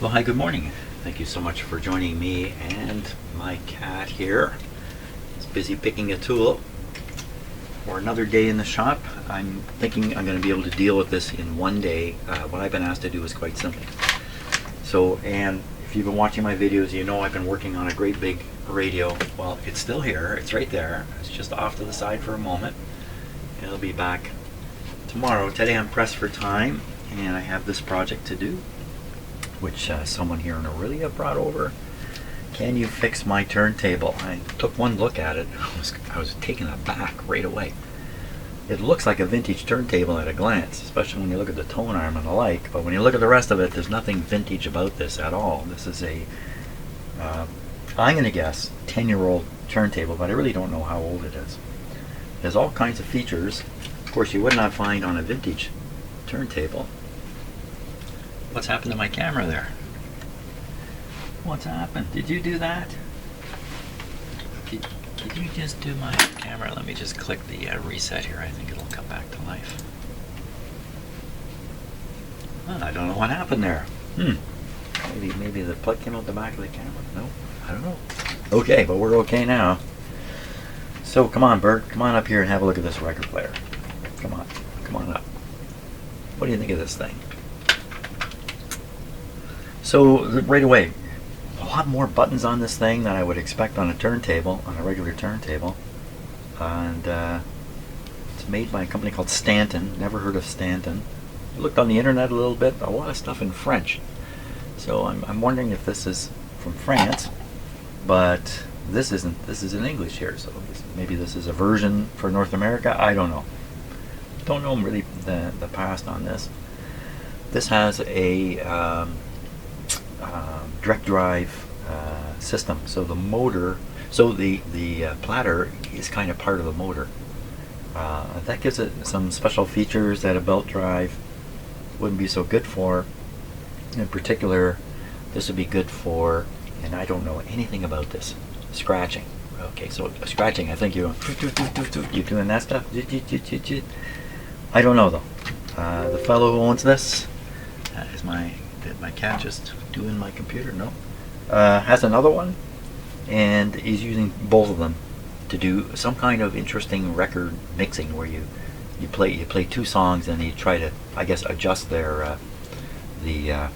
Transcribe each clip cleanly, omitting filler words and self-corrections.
Well, hi, good morning. Thank you so much for joining me and my cat here. He's busy picking a tool for another day in the shop. I'm thinking I'm going to be able to deal with this in one day. What I've been asked to do is quite simple. And if you've been watching my videos, you know I've been working on a great big radio. Well, it's still here. It's right there. It's just off to the side for a moment. It'll be back tomorrow. Today I'm pressed for time, and I have this project to do, which someone here in Aurelia brought over. Can you fix my turntable? I took one look at it. I was taken aback right away. It looks like a vintage turntable at a glance, especially when you look at the tone arm and the like, but when you look at the rest of it, there's nothing vintage about this at all. This is a, I'm going to guess, 10-year-old turntable, but I really don't know how old it is. It has all kinds of features, of course, you would not find on a vintage turntable. What's happened to my camera there? What's happened? Did you do that? Did you just do my camera? Let me just click the reset here. I think it'll come back to life. Well, I don't know what happened there. Maybe the plug came out the back of the camera. No, I don't know. Okay, but we're okay now. So come on, Bert. Come on up here and have a look at this record player. Come on up. What do you think of this thing? So right away, a lot more buttons on this thing than I would expect on a turntable, on a regular turntable. And it's made by a company called Stanton. Never heard of Stanton. I looked on the internet a little bit. A lot of stuff in French. So I'm wondering if this is from France, but this isn't. This is in English here. So maybe this is a version for North America. I don't know. Don't know really the past on this. This has a direct drive system, so the motor, the platter is kind of part of the motor. That gives it some special features that a belt drive wouldn't be so good for. In particular, this would be good for, and I don't know anything about this, scratching. Okay, so scratching, I think you're doing that stuff. I don't know though. The fellow who owns this is did my cat just doing my computer? No. Has another one, and is using both of them to do some kind of interesting record mixing where you play two songs and you try to, I guess, adjust their the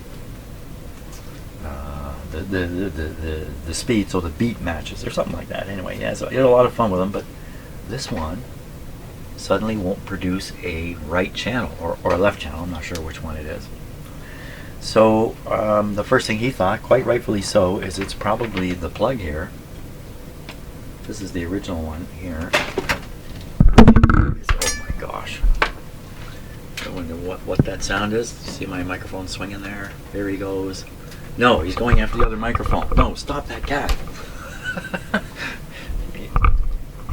speed so the beat matches or something like that. Anyway, yeah, so you had a lot of fun with them, but this one suddenly won't produce a right channel or a left channel. I'm not sure which one it is. So the first thing he thought, quite rightfully so, is it's probably the plug here. This is the original one here. Oh my gosh. I wonder what that sound is. See my microphone swinging there? There he goes. No, he's going after the other microphone. No, stop that cat.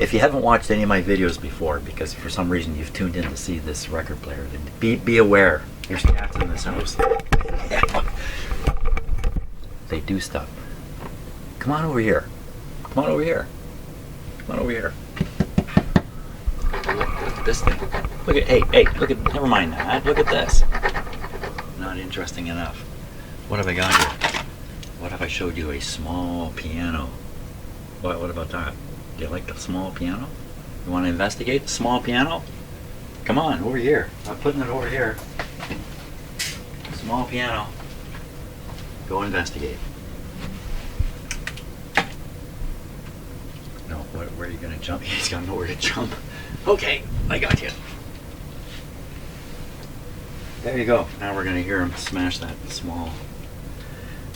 If you haven't watched any of my videos before, because for some reason you've tuned in to see this record player, then be aware. There's cats in this house. They do stuff. Come on over here. Come on over here. Come on over here. Look at this thing. Look at, hey, look at, never mind that. Look at this. Not interesting enough. What have I got here? What if I showed you a small piano? What about that? Do you like the small piano? You want to investigate the small piano? Come on, over here. I'm putting it over here. Small piano. Go investigate. No, where are you going to jump? He's got nowhere to jump. Okay, I got you. There you go. Now we're going to hear him smash that small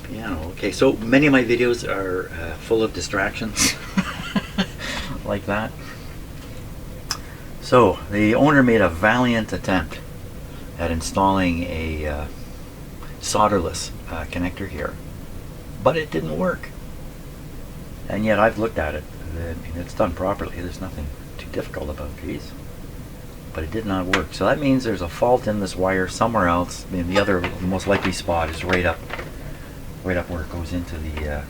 piano. Okay, so many of my videos are full of distractions. Like that. So the owner made a valiant attempt at installing a solderless connector here, but it didn't work. And yet I've looked at it, and it's done properly. There's nothing too difficult about these, but it did not work. So that means there's a fault in this wire somewhere else. I mean, the most likely spot is right up where it goes into the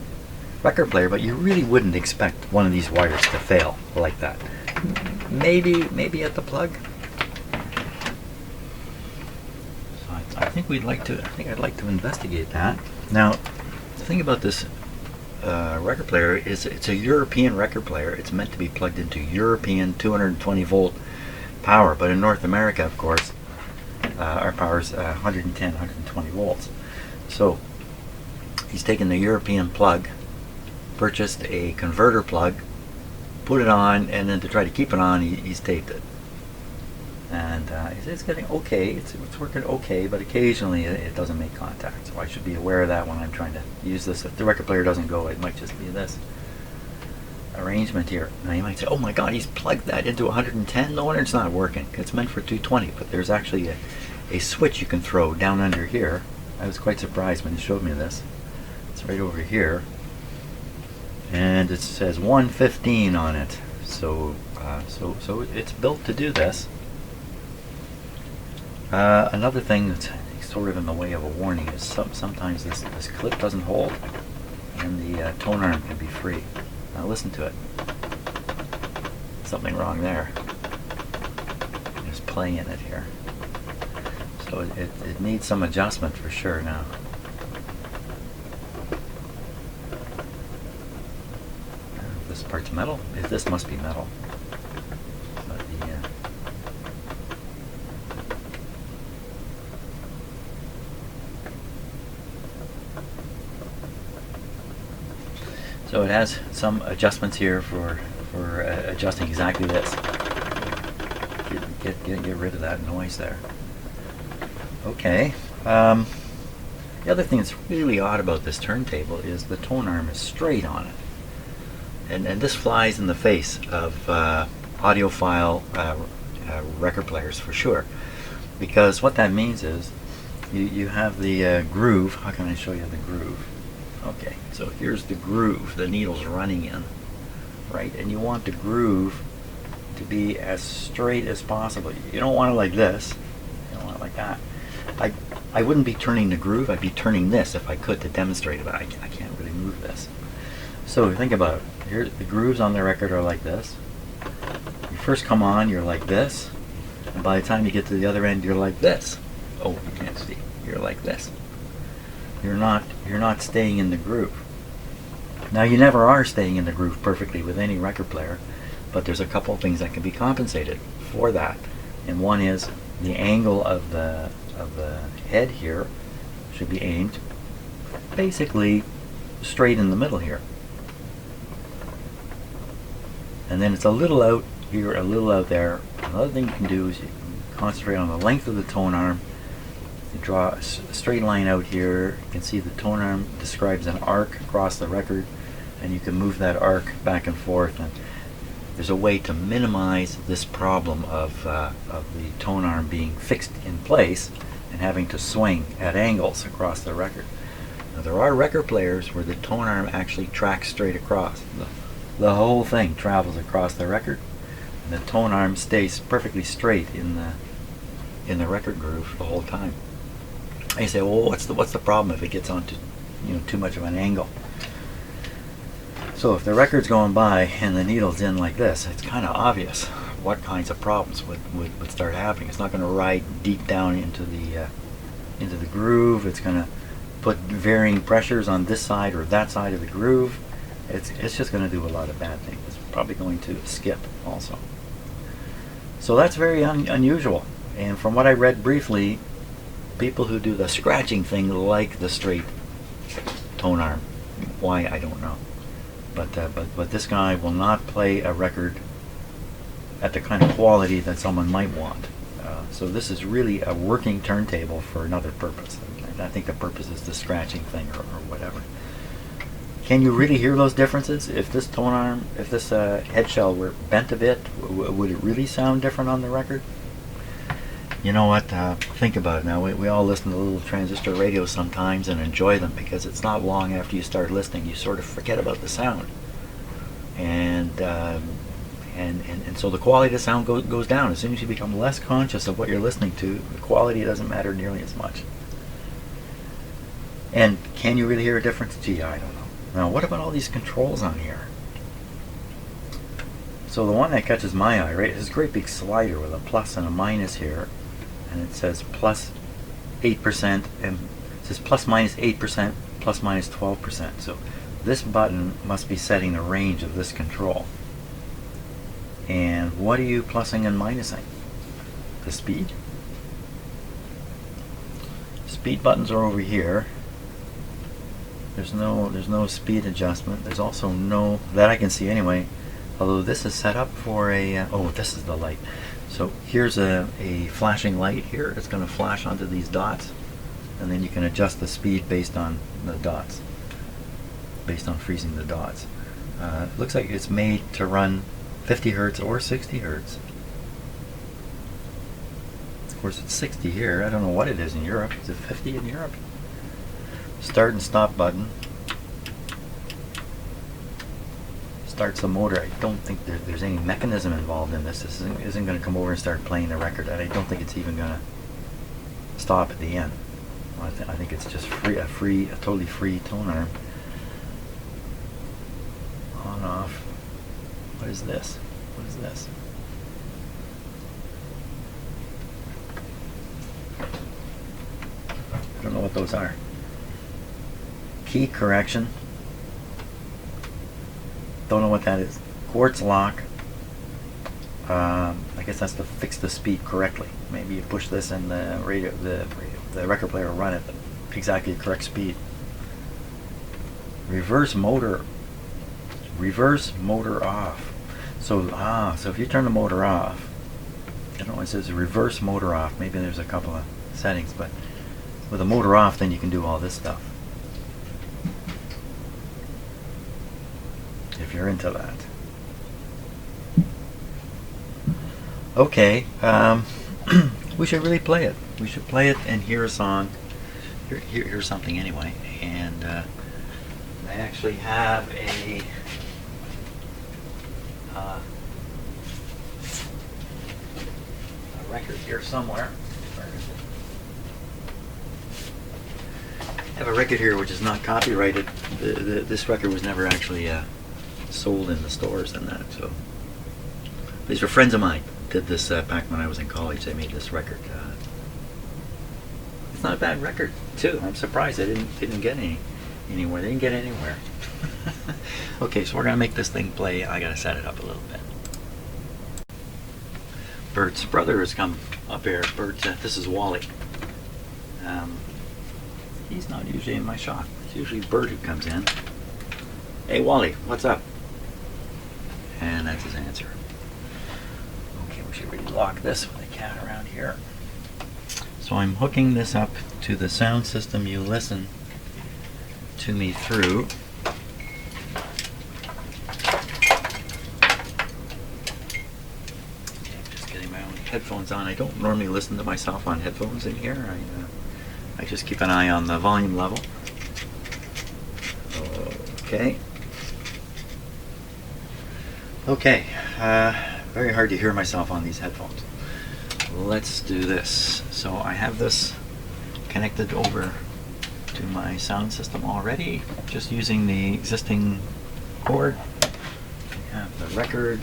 record player, but you really wouldn't expect one of these wires to fail like that. Maybe at the plug. So I think I'd like to investigate that. Now, the thing about this record player is it's a European record player. It's meant to be plugged into European 220 volt power, but in North America, of course, our power is 110, 120 volts. So he's taken the European plug, purchased a converter plug, put it on, and then to try to keep it on, he's taped it. And it's getting okay, it's working okay, but occasionally it doesn't make contact. So I should be aware of that when I'm trying to use this. If the record player doesn't go, it might just be this arrangement here. Now you might say, oh my god, he's plugged that into 110? No wonder it's not working. It's meant for 220, but there's actually a switch you can throw down under here. I was quite surprised when he showed me this. It's right over here. And it says 115 on it. So it's built to do this. Another thing that's sort of in the way of a warning is sometimes this clip doesn't hold and the tone arm can be free. Now listen to it. Something wrong there. There's play in it here. So it needs some adjustment for sure now. This part's metal. This must be metal. But so it has some adjustments here for adjusting exactly this. Get rid of that noise there. Okay. The other thing that's really odd about this turntable is the tone arm is straight on it. And this flies in the face of audiophile record players for sure. Because what that means is you have the groove. How can I show you the groove? Okay, so here's the groove the needle's running in, right? And you want the groove to be as straight as possible. You don't want it like this. You don't want it like that. I wouldn't be turning the groove. I'd be turning this if I could to demonstrate it, but I can't really move this. So think about it. Here, the grooves on the record are like this. You first come on, you're like this, and by the time you get to the other end, you're like this. Oh, you can't see. You're like this. You're not staying in the groove. Now you never are staying in the groove perfectly with any record player, but there's a couple of things that can be compensated for that. And one is the angle of the head here should be aimed basically straight in the middle here. And then it's a little out here, a little out there. Another thing you can do is you can concentrate on the length of the tone arm. You draw a straight line out here. You can see the tone arm describes an arc across the record, and you can move that arc back and forth. And there's a way to minimize this problem of the tone arm being fixed in place and having to swing at angles across the record. Now there are record players where the tone arm actually tracks straight across. The whole thing travels across the record, and the tone arm stays perfectly straight in the record groove the whole time. And you say, well, what's the problem if it gets onto too much of an angle? So if the record's going by and the needle's in like this, it's kind of obvious what kinds of problems would start happening. It's not going to ride deep down into the groove. It's going to put varying pressures on this side or that side of the groove. It's just going to do a lot of bad things. It's probably going to skip also. So that's very unusual. And from what I read briefly, people who do the scratching thing like the straight tone arm. Why, I don't know. But this guy will not play a record at the kind of quality that someone might want. So this is really a working turntable for another purpose. I think the purpose is the scratching thing or whatever. Can you really hear those differences? If this tone arm, if this head shell were bent a bit, would it really sound different on the record? You know what? Think about it now. We all listen to little transistor radios sometimes and enjoy them because it's not long after you start listening you sort of forget about the sound, and so the quality of the sound goes down as soon as you become less conscious of what you're listening to. The quality doesn't matter nearly as much. And can you really hear a difference? Gee, I don't know. Now, what about all these controls on here? So the one that catches my eye, right, is this great big slider with a plus and a minus here, and it says plus 8%, and it says plus minus 8%, plus minus 12%. So this button must be setting the range of this control. And what are you plussing and minusing? The speed? Speed buttons are over here. There's no speed adjustment. There's also no, that I can see anyway, although this is set up for a, oh, this is the light. So here's a flashing light here. It's going to flash onto these dots, and then you can adjust the speed based on the dots, based on freezing the dots. It looks like it's made to run 50 hertz or 60 hertz. Of course it's 60 here. I don't know what it is in Europe. Is it 50 in Europe? Start and stop button. Starts the motor. I don't think there's any mechanism involved in this. This isn't going to come over and start playing the record. I don't think it's even going to stop at the end. I think it's just a totally free tone arm. On, off. What is this? What is this? I don't know what those are. Key correction. Don't know what that is. Quartz lock. I guess that's to fix the speed correctly. Maybe you push this and the record player will run at exactly the correct speed. Reverse motor off. So if you turn the motor off, I don't know, it says reverse motor off. Maybe there's a couple of settings, but with the motor off, then you can do all this stuff. If you're into that. Okay, we should really play it. We should play it and hear a song. Here's something anyway. And I actually have a record here somewhere. Where is it? I have a record here which is not copyrighted. This record was never actually sold in the stores and that. So these were friends of mine. Did this back when I was in college. They made this record. It's not a bad record too. I'm surprised they didn't get anywhere. They didn't get anywhere. Okay, so we're gonna make this thing play. I gotta set it up a little bit. Bert's brother has come up here. Bert, this is Wally. He's not usually in my shop. It's usually Bert who comes in. Hey Wally, what's up? And that's his answer. Okay, we should really lock this with the cat around here. So I'm hooking this up to the sound system you listen to me through. Okay, I'm just getting my own headphones on. I don't normally listen to myself on headphones in here. I just keep an eye on the volume level. Okay. Okay, very hard to hear myself on these headphones. Let's do this. So I have this connected over to my sound system already, just using the existing cord. We have the record.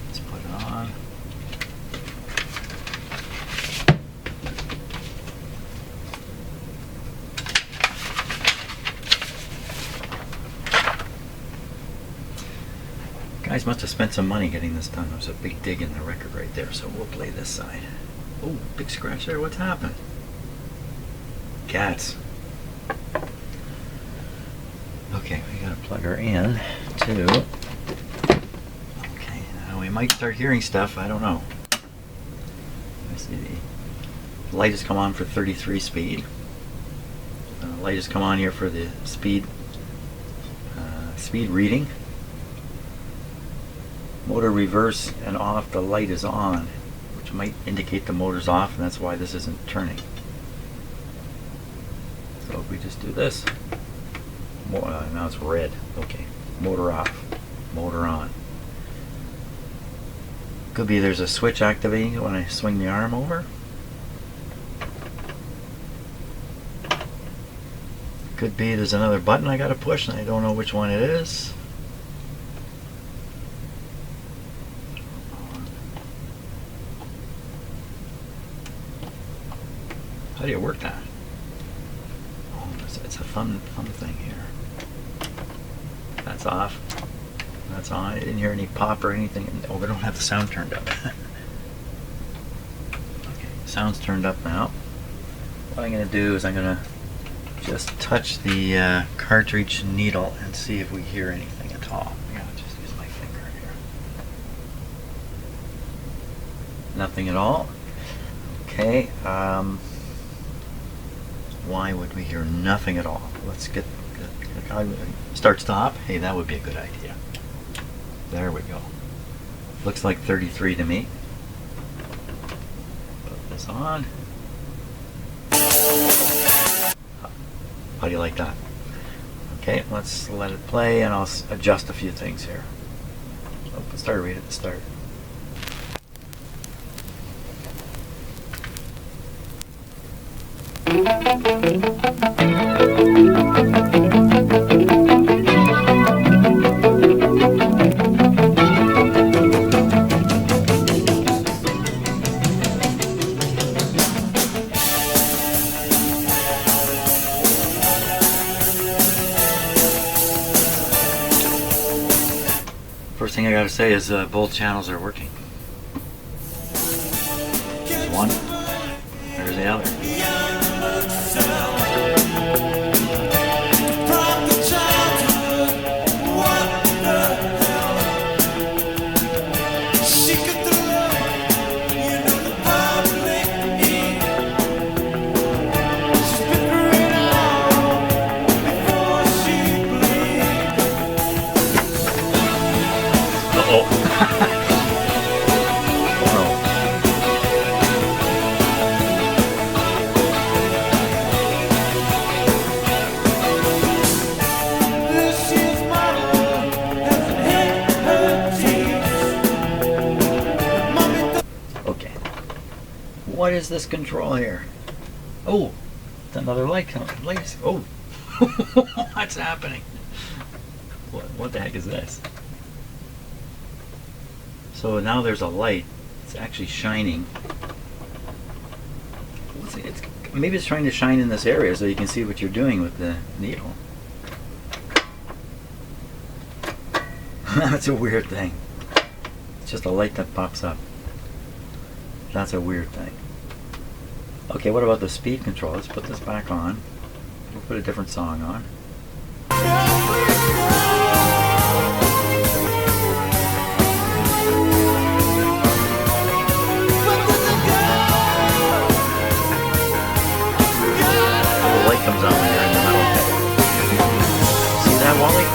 Let's put it on. Guys must have spent some money getting this done. There's a big dig in the record right there, so we'll play this side. Oh, big scratch there. What's happened? Cats. Okay, we gotta plug her in too. Okay, now we might start hearing stuff. I don't know. Let me see. The light has come on for 33 speed. The light has come on here for the speed reading. Motor reverse and off, the light is on, which might indicate the motor's off, and that's why this isn't turning. So if we just do this, now it's red. Okay, motor off, motor on. Could be there's a switch activating when I swing the arm over. Could be there's another button I gotta push and I don't know which one it is. How do you work that? Oh, it's a fun thing here. That's off. That's on. I didn't hear any pop or anything. Oh, we don't have the sound turned up. Okay, sound's turned up now. What I'm going to do is I'm going to just touch the cartridge needle and see if we hear anything at all. I'm going to just use my finger here. Nothing at all. Okay. Why would we hear nothing at all? Let's get start stop. Hey, that would be a good idea. There we go. Looks like 33 to me. Put this on. How do you like that? Okay, let's let it play and I'll adjust a few things here. So let's start right at the start. First thing I gotta say is both channels are working. There's one, there's the other. What is this control here? Oh, it's another light coming. Oh, what's happening? What the heck is this? So now there's a light. It's actually shining. Maybe it's trying to shine in this area so you can see what you're doing with the needle. That's a weird thing. It's just a light that pops up. That's a weird thing. Okay, what about the speed control? Let's put this back on. We'll put a different song on. The light comes on when you're in the metal pit. See that, Wally?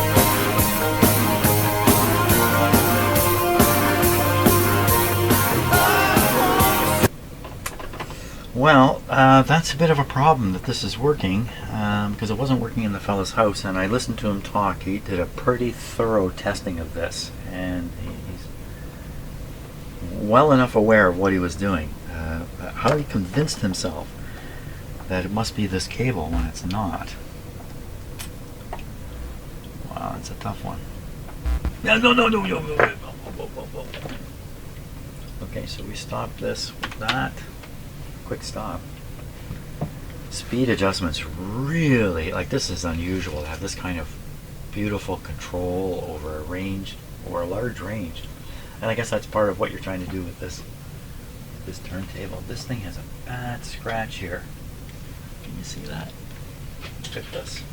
Well, that's a bit of a problem that this is working, because it wasn't working in the fellow's house, and I listened to him talk. He did a pretty thorough testing of this, and he's well enough aware of what he was doing. How he convinced himself that it must be this cable when it's not. Wow, that's a tough one. No. Okay, so we stop this with that. Quick stop. Speed adjustments really, like, this is unusual to have this kind of beautiful control over a range, or a large range. And I guess that's part of what you're trying to do with this turntable. This thing has a bad scratch here. Can you see that? Look at this.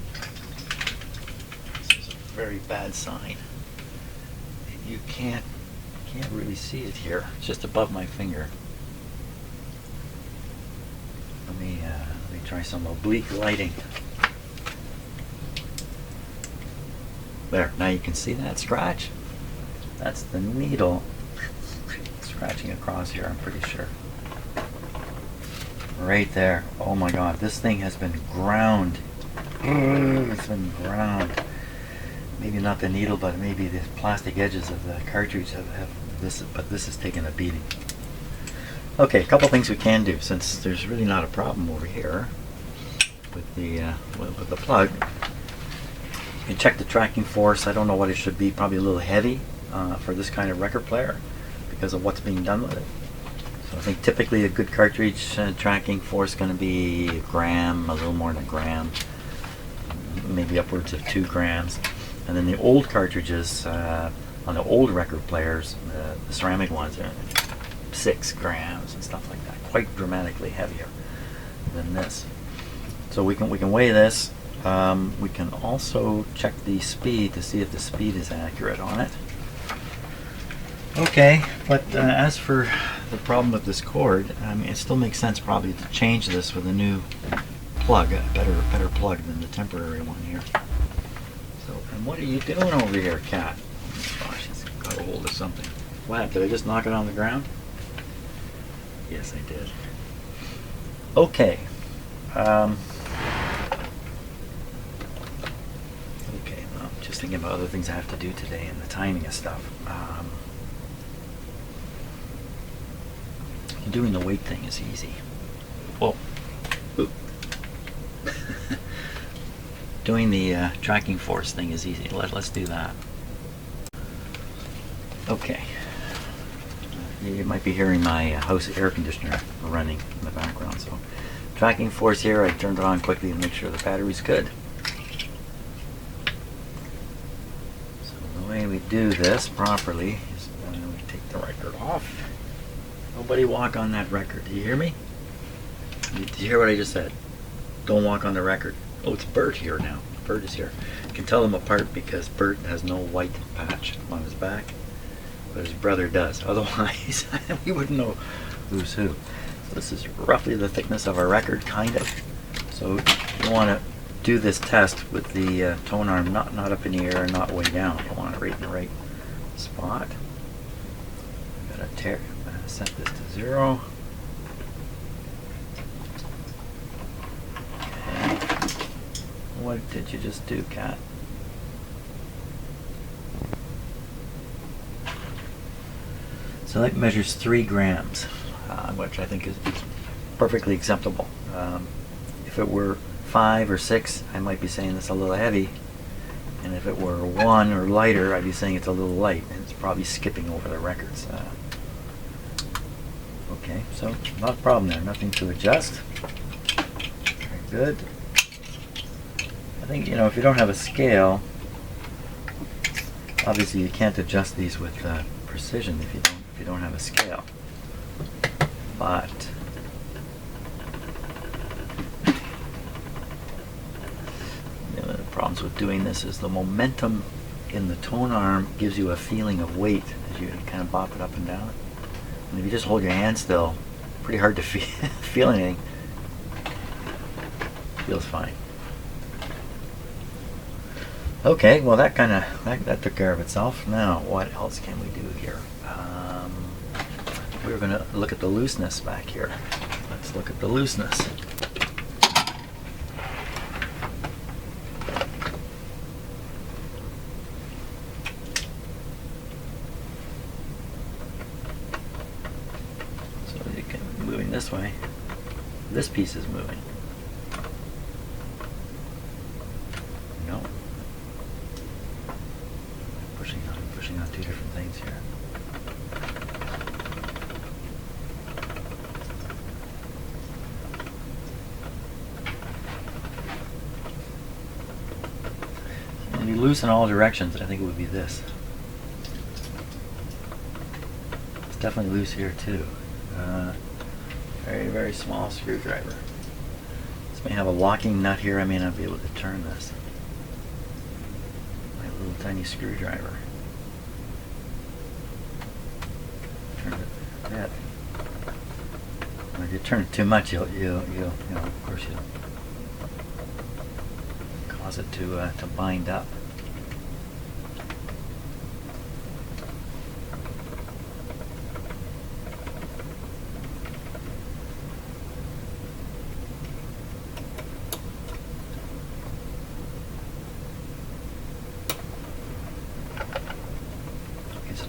This is a very bad sign. And you can't really see it here. It's just above my finger. Let me try some oblique lighting. There, now you can see that scratch. That's the needle scratching across here, I'm pretty sure. Right there. Oh my god, this thing has been ground. It's been ground. Maybe not the needle, but maybe the plastic edges of the cartridge have this, but this has taken a beating. Okay, a couple things we can do, since there's really not a problem over here with the plug. You can check the tracking force. I don't know what it should be, probably a little heavy for this kind of record player because of what's being done with it. So I think typically a good cartridge tracking force is going to be a gram, a little more than a gram, maybe upwards of 2 grams. And then the old cartridges on the old record players, the ceramic ones, are 6 grams and stuff like that, quite dramatically heavier than this. So we can weigh this. We can also check the speed to see if the speed is accurate on it. Okay, but as for the problem with this cord, it still makes sense probably to change this with a new plug, a better plug than the temporary one here. So, and what are you doing over here, Cat? Oh gosh, he's got a hold of something. What, did I just knock it on the ground? Yes, I did. Okay. Okay, well, just thinking about other things I have to do today and the timing of stuff. Doing the weight thing is easy. Oh. Doing the tracking force thing is easy. Let's do that. Okay. You might be hearing my house air conditioner running in the background. So, tracking force here, I turned it on quickly to make sure the battery's good. So the way we do this properly is we take the record off. Nobody walk on that record. Do you hear me? Did you hear what I just said? Don't walk on the record. Oh, it's Bert here now. Bert is here. You can tell them apart because Bert has no white patch on his back, but his brother does. Otherwise, we wouldn't know who's who. So this is roughly the thickness of our record, kind of. So you want to do this test with the tone arm not up in the air and not way down. You want it right in the right spot. Gotta set this to 0. Okay. What did you just do, Cat? So that measures 3 grams, which I think is perfectly acceptable. If it were 5 or 6, I might be saying it's a little heavy. And if it were 1 or lighter, I'd be saying it's a little light. And it's probably skipping over the records. Okay, so not a problem there. Nothing to adjust. Very good. I think, if you don't have a scale, obviously you can't adjust these with precision if you don't have a scale. But one of the problems with doing this is the momentum in the tone arm gives you a feeling of weight as you kind of bop it up and down. And if you just hold your hand still, pretty hard to feel anything. Feels fine. Okay, well that took care of itself. Now, what else can we do here? We're going to look at the looseness back here. Let's look at the looseness. This way, this piece is moving. No. Pushing on 2 different things here. When you loose in all directions, I think it would be this. It's definitely loose here too. Very, very small screwdriver. This may have a locking nut here. I may not be able to turn this. My little tiny screwdriver. Turn it a bit. And if you turn it too much, you'll of course you'll cause it to bind up.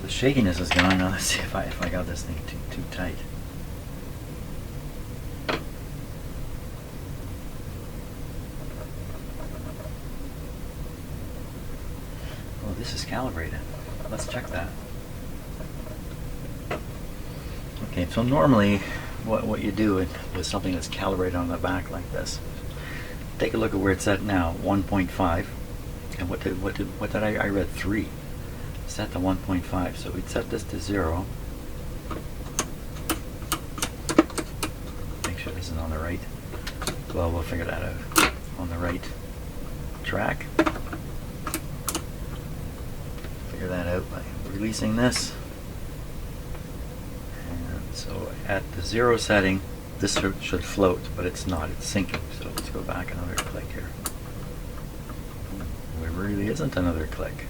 The shakiness is gone. Now let's see if I got this thing too tight. Oh, this is calibrated. Let's check that. Okay, so normally what you do with something that's calibrated on the back like this, take a look at where it's at now, 1.5. And what did I read 3. Set to 1.5. So we'd set this to 0. Make sure this is on the right. Well, we'll figure that out. On the right track. Figure that out by releasing this. And so at the 0 setting, this should float, but it's not. It's sinking. So let's go back another click here. There really isn't another click.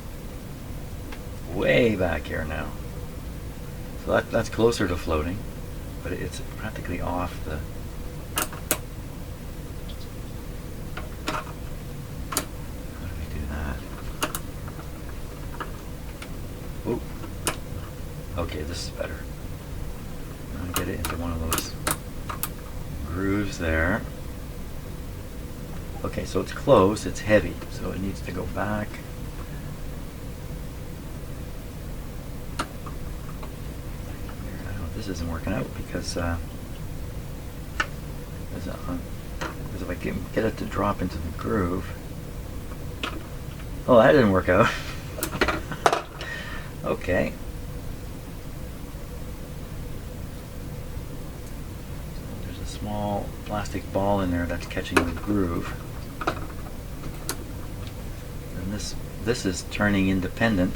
Way back here now. So that's closer to floating, but it's practically off the... How do we do that? Oh. Okay, this is better. I'm going to get it into one of those grooves there. Okay, so it's close, it's heavy, so it needs to go back. This isn't working out because if I can get it to drop into the groove. Oh, that didn't work out. Okay. So there's a small plastic ball in there that's catching the groove. And this is turning independent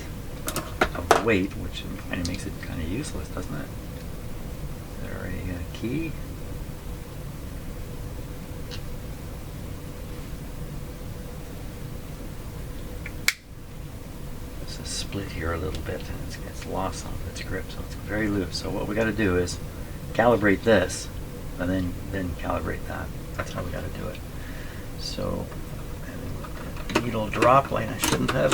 of the weight, which kind of makes it kind of useless, doesn't it? Is there a key? This is split here a little bit, and it's lost some of its grip, so it's very loose. So what we got to do is calibrate this, and then calibrate that. That's how we got to do it. So, and the needle drop like I shouldn't have.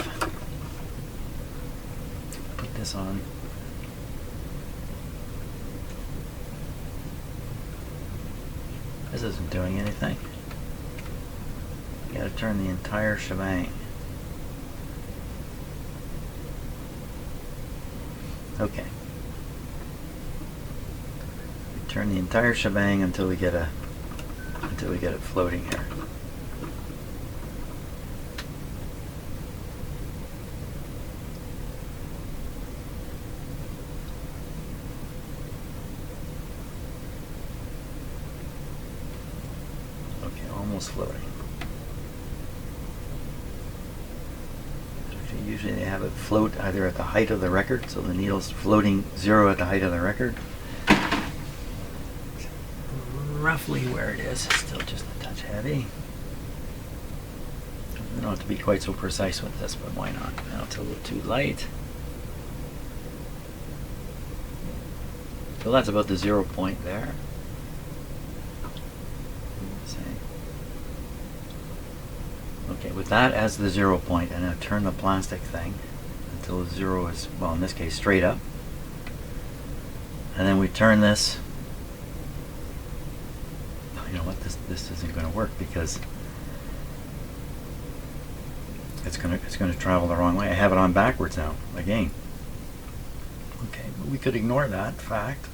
Put this on. This isn't doing anything. You got to turn the entire shebang. Okay. We turn the entire shebang until we get it floating here. Okay, almost floating. Usually they have it float either at the height of the record, so the needle's floating 0 at the height of the record. Roughly where it is, still just a touch heavy. You don't have to be quite so precise with this, but why not? Now it's a little too light. So that's about the 0 point there. Okay, with that as the 0 point, and now turn the plastic thing until the 0 is, well, in this case, straight up. And then we turn this. You know what? This isn't going to work because it's going to travel the wrong way. I have it on backwards now again. Okay, but we could ignore that fact,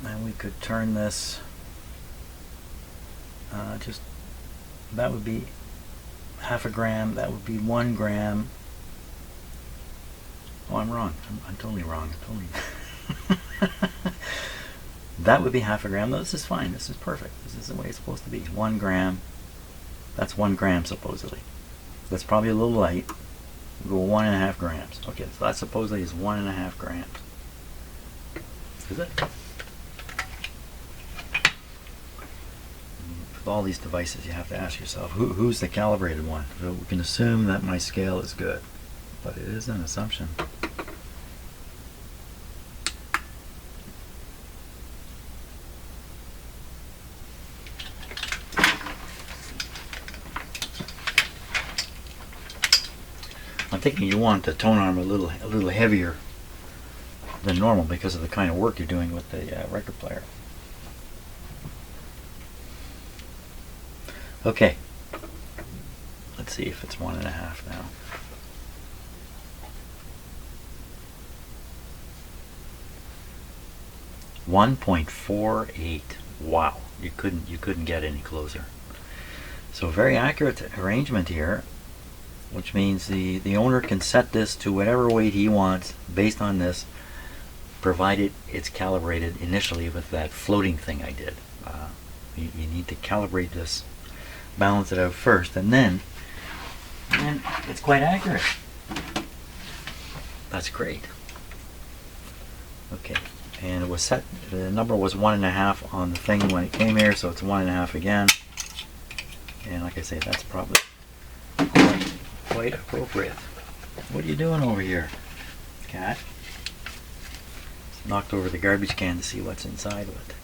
and we could turn this. Just that would be half a gram. That would be 1 gram. Oh, I'm wrong. I'm totally wrong. Totally. That would be half a gram. No, this is fine. This is perfect. This is the way it's supposed to be. 1 gram. That's 1 gram supposedly. That's probably a little light. We'll go 1.5 grams. Okay, so that supposedly is 1.5 grams. Is it? With all these devices, you have to ask yourself, who's the calibrated one? So we can assume that my scale is good, but it is an assumption. I'm thinking you want the tone arm a little heavier than normal because of the kind of work you're doing with the record player. Okay, let's see if it's 1.5 now. 1.48. Wow, you couldn't get any closer. So very accurate arrangement here, which means the owner can set this to whatever weight he wants based on this, provided it's calibrated initially with that floating thing I did. You need to calibrate this, balance it out first, and then it's quite accurate. That's great. Okay, and it was set, the number was 1.5 on the thing when it came here, so it's 1.5 again. And like I say, that's probably quite appropriate. What are you doing over here, cat? Knocked over the garbage can to see what's inside of it.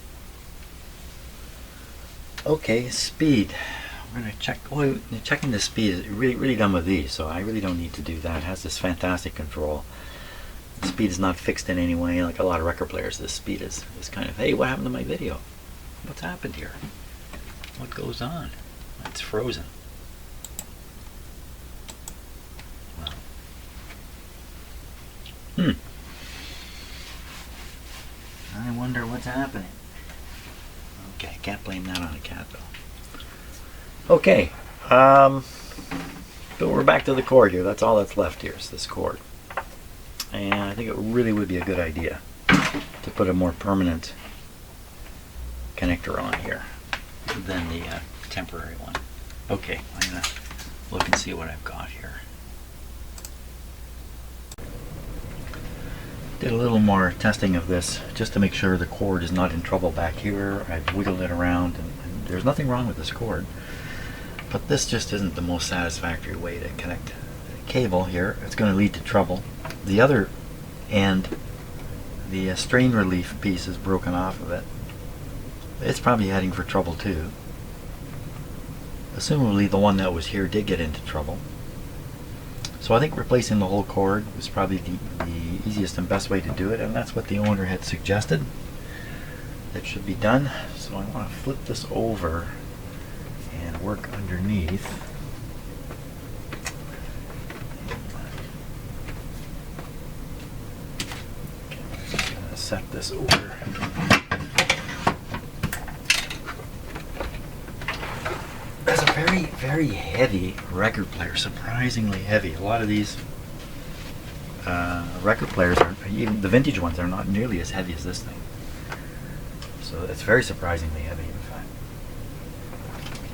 Okay, speed. We're going to check. Oh, checking the speed is really done with these, so I really don't need to do that. It has this fantastic control. The speed is not fixed in any way. Like a lot of record players, this speed is kind of, hey, what happened to my video? What's happened here? What goes on? It's frozen. Wow. I wonder what's happening. Okay, can't blame that on a cat though. Okay, but we're back to the cord here. That's all that's left here is this cord. And I think it really would be a good idea to put a more permanent connector on here than the temporary one. Okay, I'm gonna look and see what I've got here. Did a little more testing of this just to make sure the cord is not in trouble back here. I've wiggled it around and there's nothing wrong with this cord, but this just isn't the most satisfactory way to connect the cable here. It's going to lead to trouble. The other end, the strain relief piece is broken off of it. It's probably heading for trouble too. Assumably the one that was here did get into trouble. So I think replacing the whole cord was probably the easiest and best way to do it, and that's what the owner had suggested that should be done. So I want to flip this over and work underneath. Okay, I'm just going to set this over. That's a very heavy record player, surprisingly heavy. A lot of these record players, even the vintage ones, are not nearly as heavy as this thing. So it's very surprisingly heavy, in fact.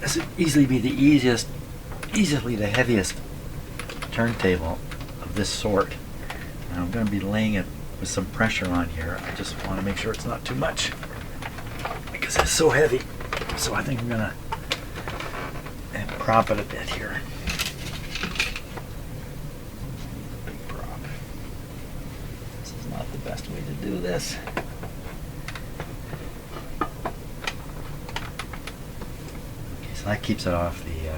This would easily be the easily the heaviest turntable of this sort. And I'm going to be laying it with some pressure on here. I just want to make sure it's not too much because it's so heavy. So I think I'm going to prop it a bit here. Big prop. This is not the best way to do this. Okay, so that keeps it off the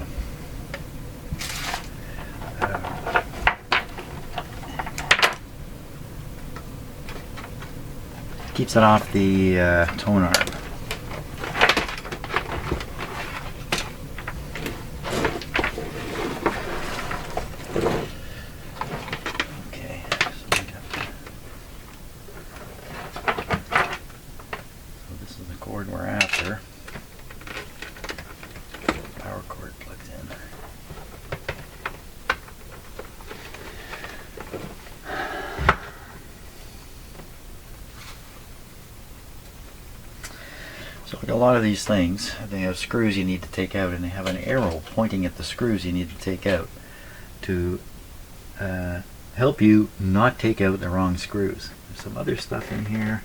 tone arm. We're after. Power cord plugs in. So like a lot of these things, they have screws you need to take out, and they have an arrow pointing at the screws you need to take out to help you not take out the wrong screws. There's some other stuff in here.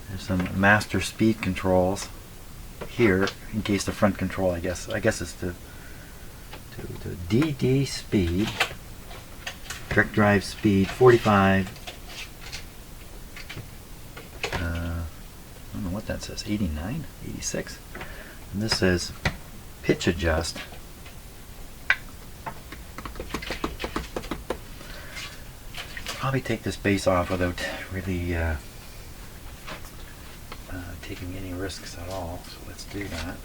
There's some master speed controls here in case the front control, I guess it's to DD speed, direct drive speed 45. I don't know what that says, 89, 86, and this says pitch adjust. Probably take this base off without really taking any risks at all, so let's do that.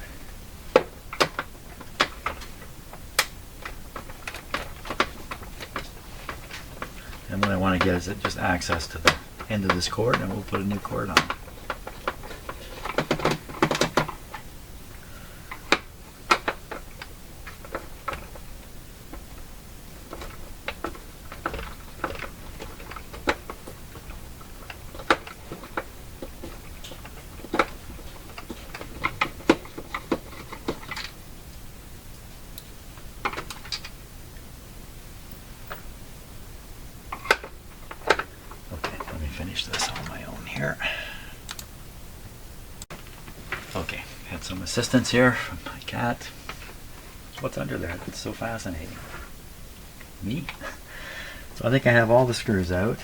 And what I want to get is just access to the end of this cord, and we'll put a new cord on. assistance here from my cat. What's under there? It's so fascinating. Me? So I think I have all the screws out.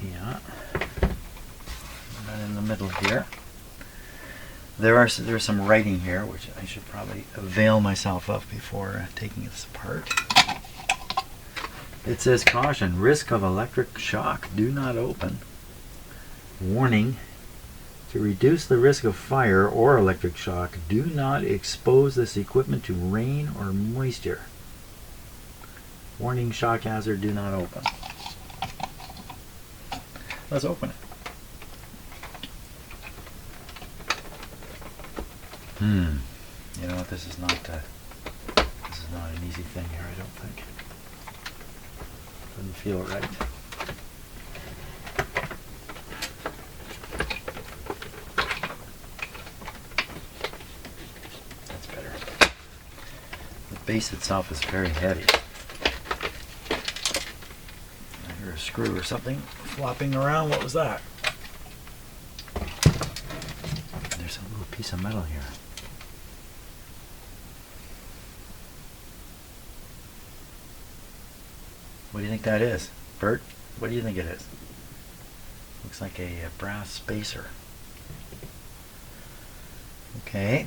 Yeah. Right in the middle here. There's some writing here, which I should probably avail myself of before taking this apart. It says, caution, risk of electric shock, do not open. Warning, to reduce the risk of fire or electric shock, do not expose this equipment to rain or moisture. Warning, shock hazard, do not open. Let's open it. You know what? This is not an easy thing here. I don't think. Doesn't feel right. That's better. The base itself is very heavy. I hear a screw or something flopping around. What was that? There's a little piece of metal here. What do you think that is? Bert, what do you think it is? Looks like a brass spacer. Okay.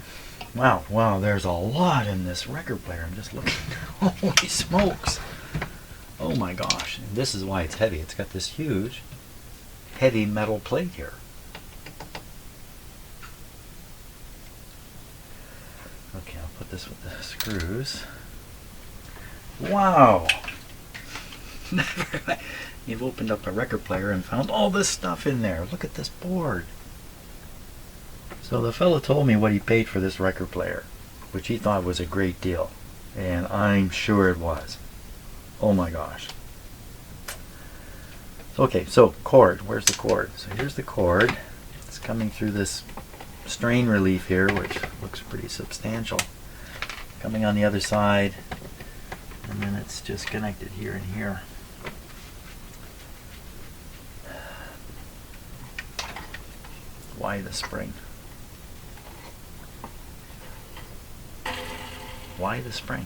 Wow, there's a lot in this record player. I'm just looking. Holy smokes. Oh my gosh. And this is why it's heavy. It's got this huge, heavy metal plate here. Okay, I'll put this with the screws. Wow. You've opened up a record player and found all this stuff in there. Look at this board. So the fellow told me what he paid for this record player, which he thought was a great deal, and I'm sure it was. Oh my gosh. Okay, so cord. Where's the cord? So here's the cord. It's coming through this strain relief here, which looks pretty substantial. Coming on the other side, and then it's just connected here and here. Why the spring? Why the spring?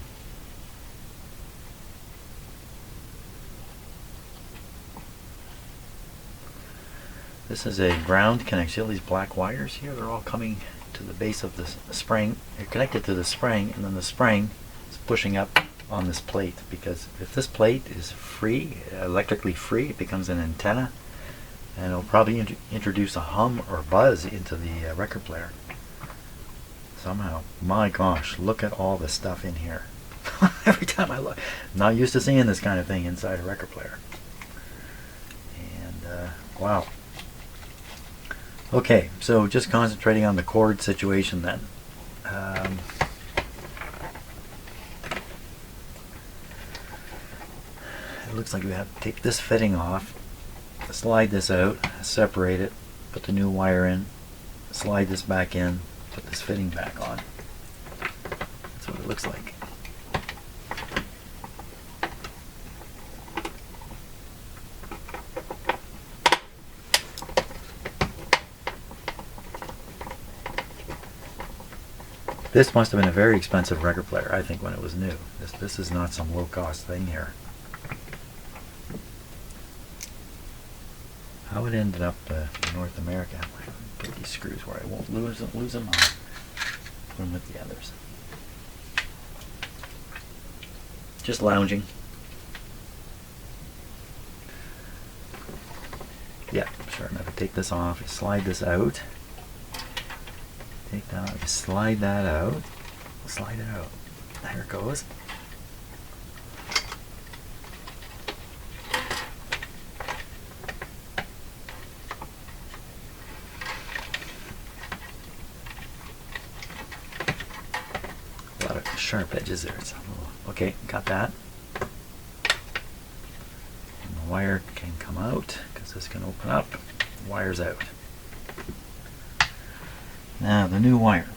This is a ground connection. See all these black wires here? They're all coming to the base of the spring. They're connected to the spring, and then the spring is pushing up on this plate, because if this plate is free, electrically free, it becomes an antenna, and it'll probably introduce a hum or buzz into the record player somehow. My gosh, look at all the stuff in here. Every time I look, I'm not used to seeing this kind of thing inside a record player. And wow. Okay, so just concentrating on the cord situation then. It looks like we have to take this fitting off, slide this out, separate it, put the new wire in, slide this back in, put this fitting back on. That's what it looks like. This must have been a very expensive record player, I think, when it was new. This is not some low-cost thing here. How it ended up in North America. I put these screws where I won't lose them. I'll put them with the others. Just lounging. Yeah, sure enough. I take this off, I slide this out. Take that out, slide that out. Slide it out. There it goes. A lot of sharp edges there. It's a little, okay, got that. And the wire can come out because this can open up. The wire's out. Now the new wire.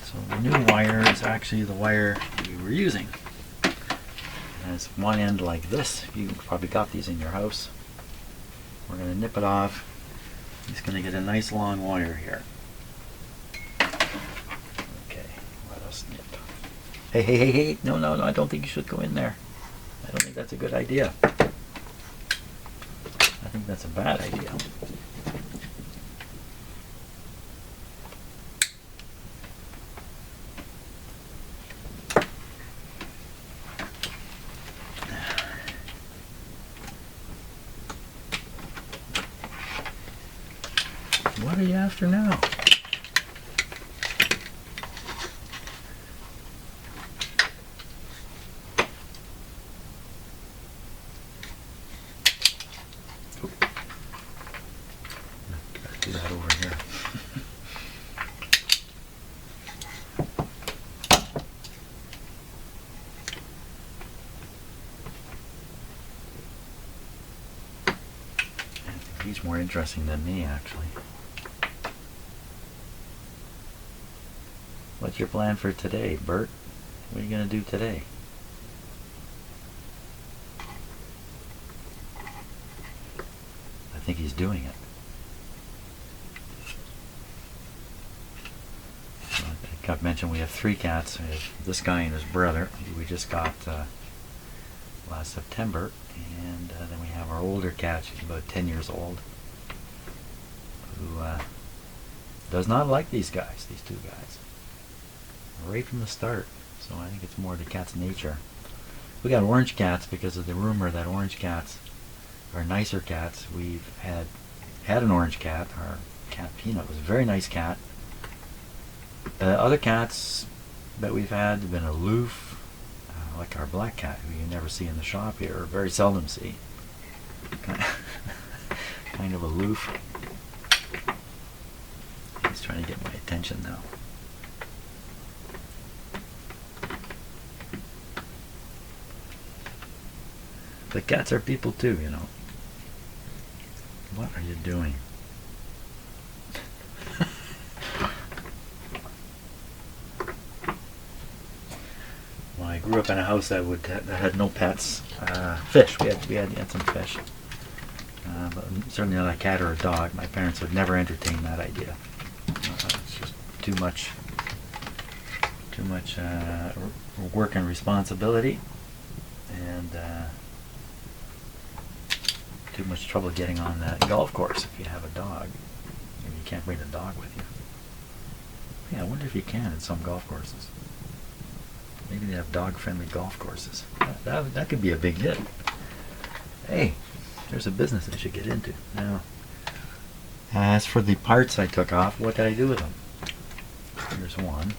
So the new wire is actually the wire we were using. It has one end like this. You probably got these in your house. We're going to nip it off He's going to get a nice long wire here. Okay, let us snip. Hey, hey, hey, hey! No, no, no! I don't think you should go in there. I don't think that's a good idea. I think that's a bad idea. What are you after now? Do that over here. I think he's more interesting than me, actually. What's your plan for today, Bert? What are you going to do today? I think he's doing it. I mentioned we have 3 cats. We have this guy and his brother, who we just got last September, and then we have our older cat. She's about 10 years old, who does not like these guys, these 2 guys, right from the start. So I think it's more the cat's nature. We got orange cats because of the rumor that orange cats are nicer cats. We've had an orange cat. Our cat Peanut was a very nice cat. Other cats that we've had have been aloof, like our black cat, who you never see in the shop here, or very seldom see. Kind of aloof. He's trying to get my attention now. But cats are people too, you know. What are you doing? I grew up in a house that had no pets. Fish. We had some fish, but certainly not a cat or a dog. My parents would never entertain that idea. It's just too much work and responsibility, and too much trouble getting on that golf course if you have a dog. Maybe you can't bring a dog with you. Yeah, I wonder if you can in some golf courses. Maybe they have dog-friendly golf courses. That could be a big hit. Hey, there's a business I should get into. Now, as for the parts I took off, what did I do with them? Here's one.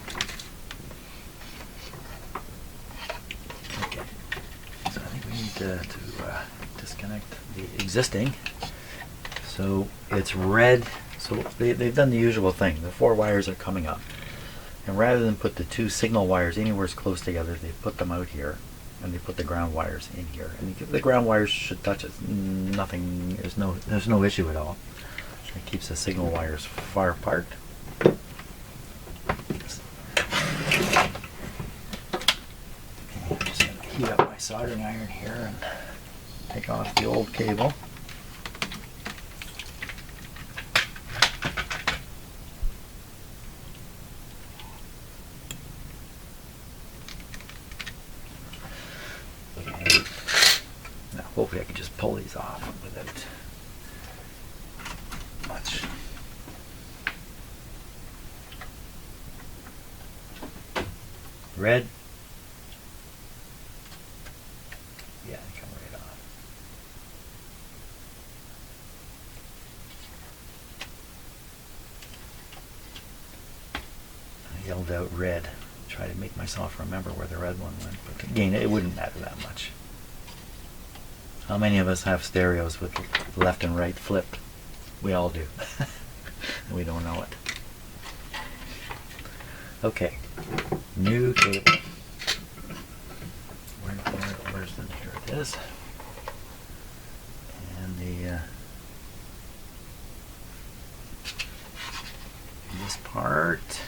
Okay. So I think we need to disconnect the existing. So it's red. So they've done the usual thing. The 4 wires are coming up. And rather than put the 2 signal wires anywhere close together, they put them out here, and they put the ground wires in here. And the ground wires should touch it. Nothing. There's no issue at all. It keeps the signal wires far apart. I'm just going to heat up my soldering iron here and take off the old cable. Hopefully I can just pull these off without much. Red. Yeah, they come right off. I yelled out red. Try to make myself remember where the red one went, but again, it wouldn't matter that much. How many of us have stereos with left and right flipped? We all do. And we don't know it. Okay. New cable. Where's the... Here it is. And this part...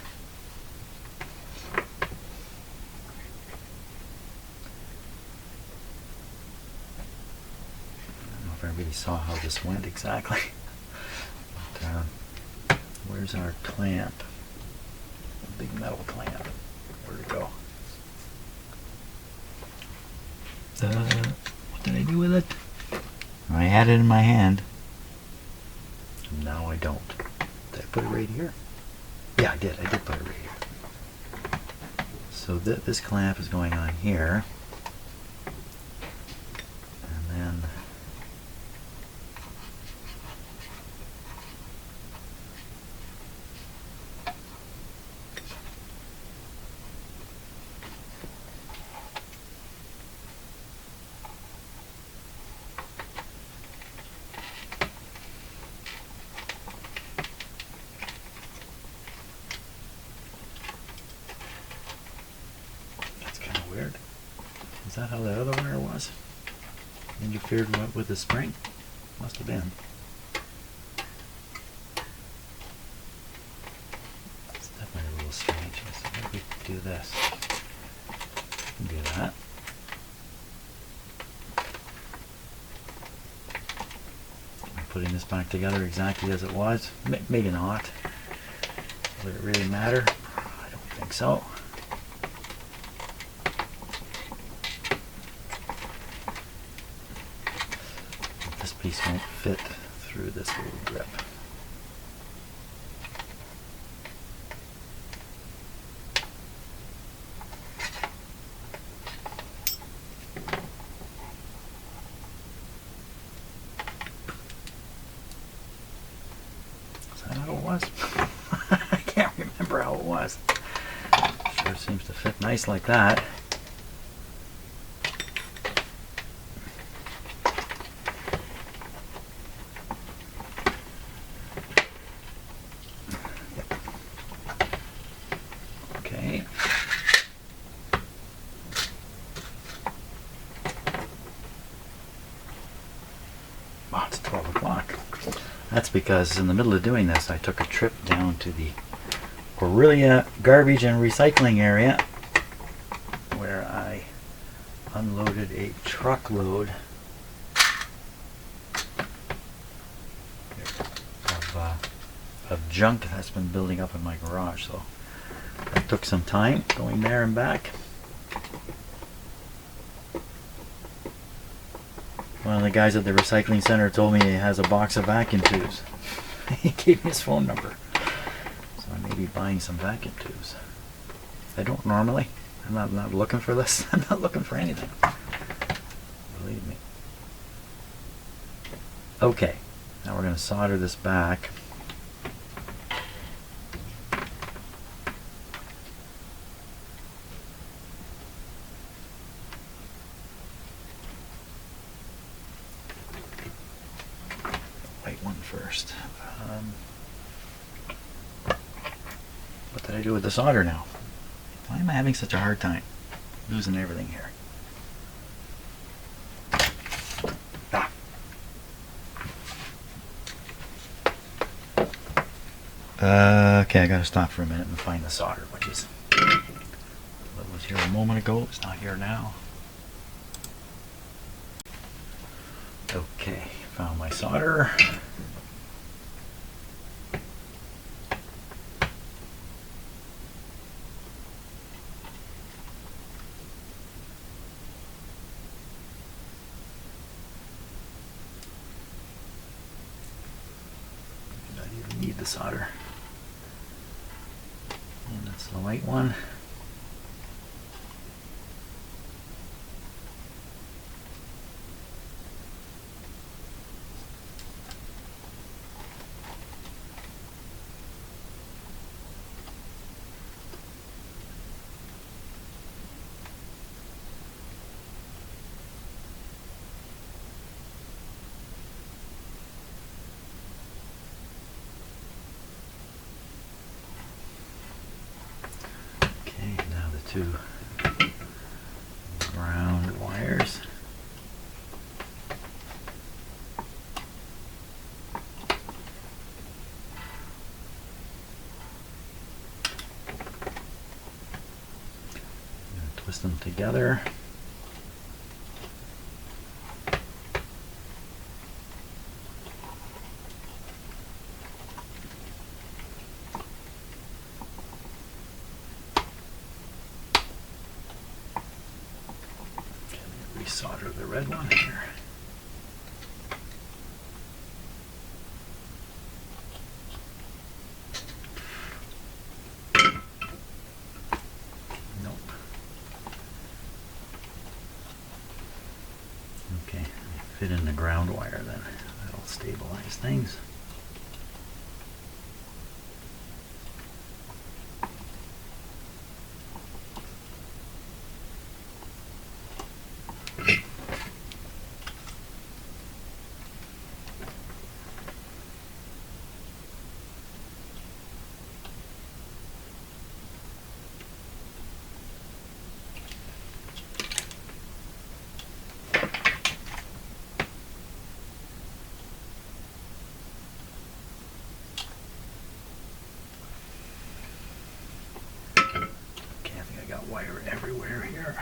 I really saw how this went exactly. But, Where's our clamp? A big metal clamp. Where'd it go? What did I do with it? I had it in my hand. Now I don't. Did I put it right here? Yeah, I did. I did put it right here. So this clamp is going on here. And then weird. Is that how the other wire was? Interfered with the spring? Must have been. It's definitely a little strange. So maybe we can do this. We can do that. Am I putting this back together exactly as it was? Maybe not. Would it really matter? I don't think so. Piece won't fit through this little grip. Is that how it was? I can't remember how it was. Sure seems to fit nice like that. Oh, it's 12 o'clock. That's because in the middle of doing this, I took a trip down to the Aurelia garbage and recycling area where I unloaded a truckload of junk that's been building up in my garage. So that took some time going there and back. One of the guys at the recycling center told me he has a box of vacuum tubes. He gave me his phone number. So I may be buying some vacuum tubes. I don't normally. I'm not looking for this. I'm not looking for anything. Believe me. Okay, now we're going to solder this back. First. What did I do with the solder now? Why am I having such a hard time losing everything here? Okay, I gotta stop for a minute and find the solder, which is what was here a moment ago. It's not here now. Okay, found my solder. The solder, and that's the white one. Two round wires. Twist them together. solder the red one here. Nope. Okay, fit in the ground wire then. That'll stabilize things. Wire everywhere here.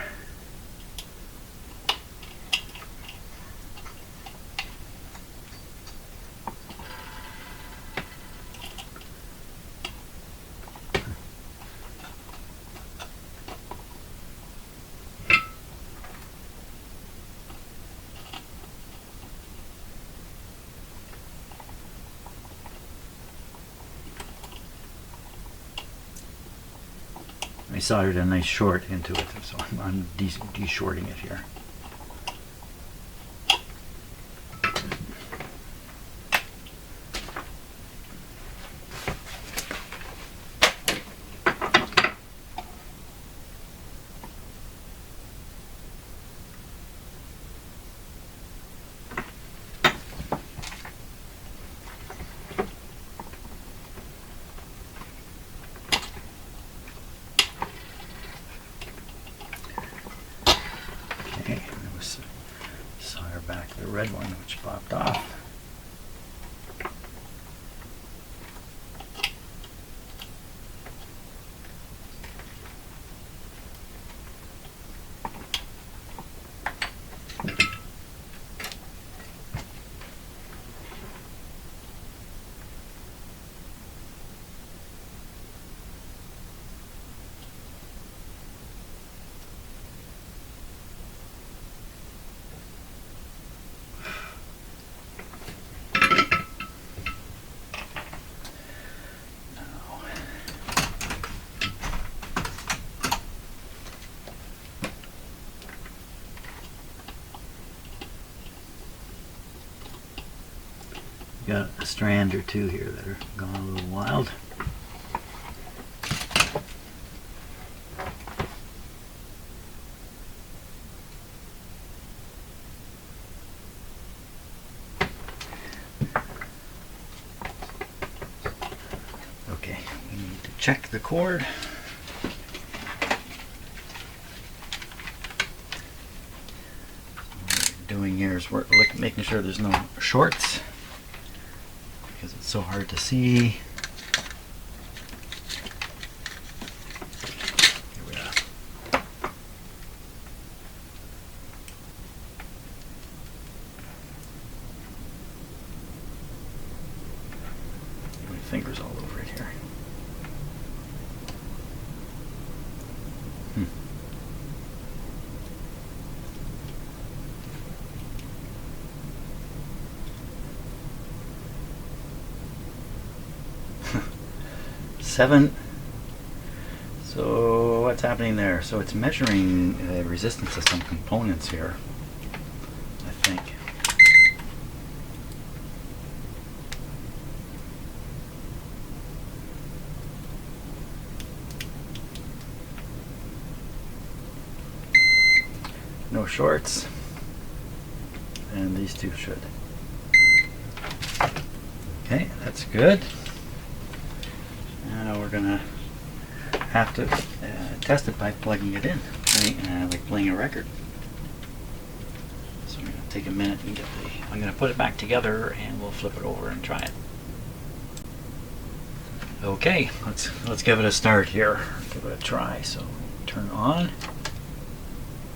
I soldered a nice short into it, so I'm de-shorting it here. Solder back the red one, which popped off. Got a strand or two here that are gone a little wild. Okay, we need to check the cord. What we're doing here is we're making sure there's no shorts, because it's so hard to see. Here we are. My fingers all over it here. Seven. So what's happening there? So it's measuring the resistance of some components here, I think. No shorts, and these two should. Okay, that's good. Now we're gonna have to test it by plugging it in, right? Like playing a record. So I'm gonna take a minute and get I'm gonna put it back together, and we'll flip it over and try it. Okay, let's give it a start here. Give it a try. So turn on.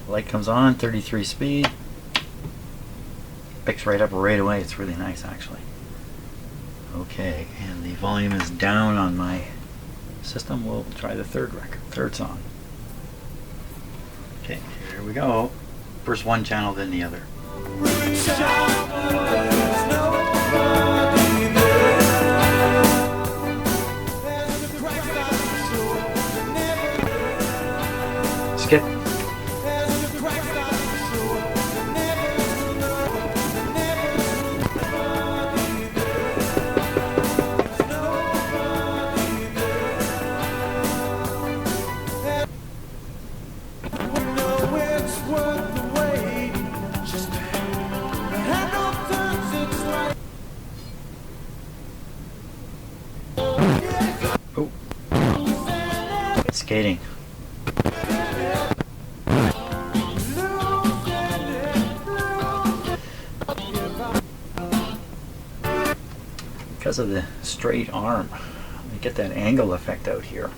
Light comes on, 33 speed. Picks right up right away. It's really nice, actually. Okay, and the volume is down on my system. We'll try the third record, third song. Okay, here we go. First one channel, then the other. Skip. Oh. Skating. Because of the straight arm, you get that angle effect out here.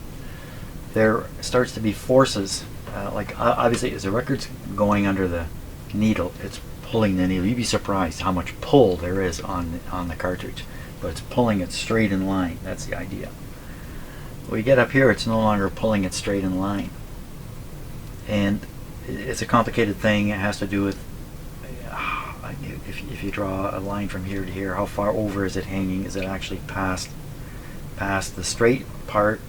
There starts to be forces, like obviously as the record's going under the needle, it's pulling the needle. You'd be surprised how much pull there is on the cartridge, but it's pulling it straight in line. That's the idea. When you get up here, it's no longer pulling it straight in line, and it's a complicated thing. It has to do with if you draw a line from here to here, how far over is it hanging? Is it actually past the straight part?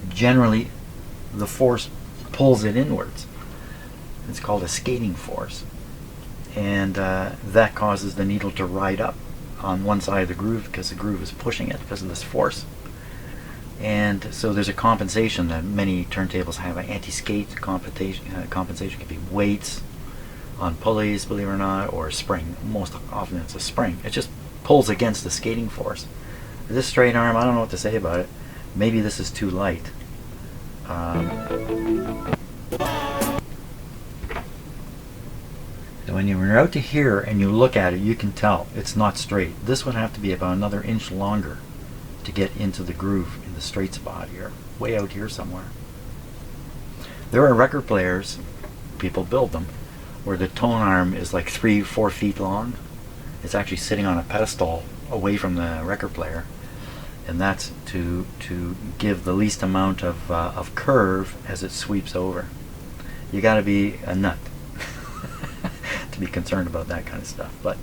Generally, the force pulls it inwards. It's called a skating force, and that causes the needle to ride up on one side of the groove because the groove is pushing it because of this force. And so there's a compensation that many turntables have. An anti-skate compensation could be weights on pulleys, believe it or not, or a spring. Most often it's a spring. It just pulls against the skating force. This straight arm, I don't know what to say about it. Maybe this is too light. When you're out to here and you look at it, you can tell it's not straight. This would have to be about another inch longer to get into the groove in the straight spot here, way out here somewhere. There are record players, people build them, where the tone arm is like 3-4 feet long. It's actually sitting on a pedestal away from the record player, and that's to give the least amount of curve as it sweeps over. You got to be a nut to be concerned about that kind of stuff. But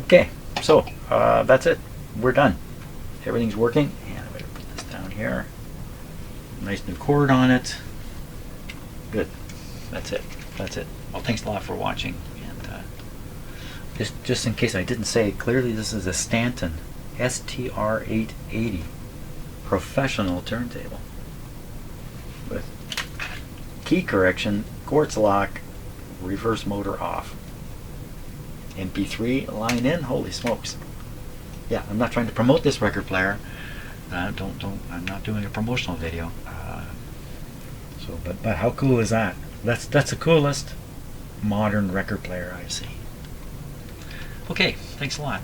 okay, so that's it. We're done. Everything's working. And I'm going to put this down here. Nice new cord on it. Good. That's it. That's it. Well, thanks a lot for watching. And just in case I didn't say it clearly, this is a Stanton STR8-80 Professional Turntable with key correction, quartz lock, reverse motor off. MP3 line in. Holy smokes! Yeah, I'm not trying to promote this record player. I'm not doing a promotional video. But how cool is that? That's the coolest modern record player I've seen. Okay, thanks a lot.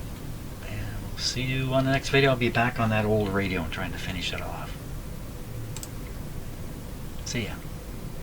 And we'll see you on the next video. I'll be back on that old radio and trying to finish it off. See ya.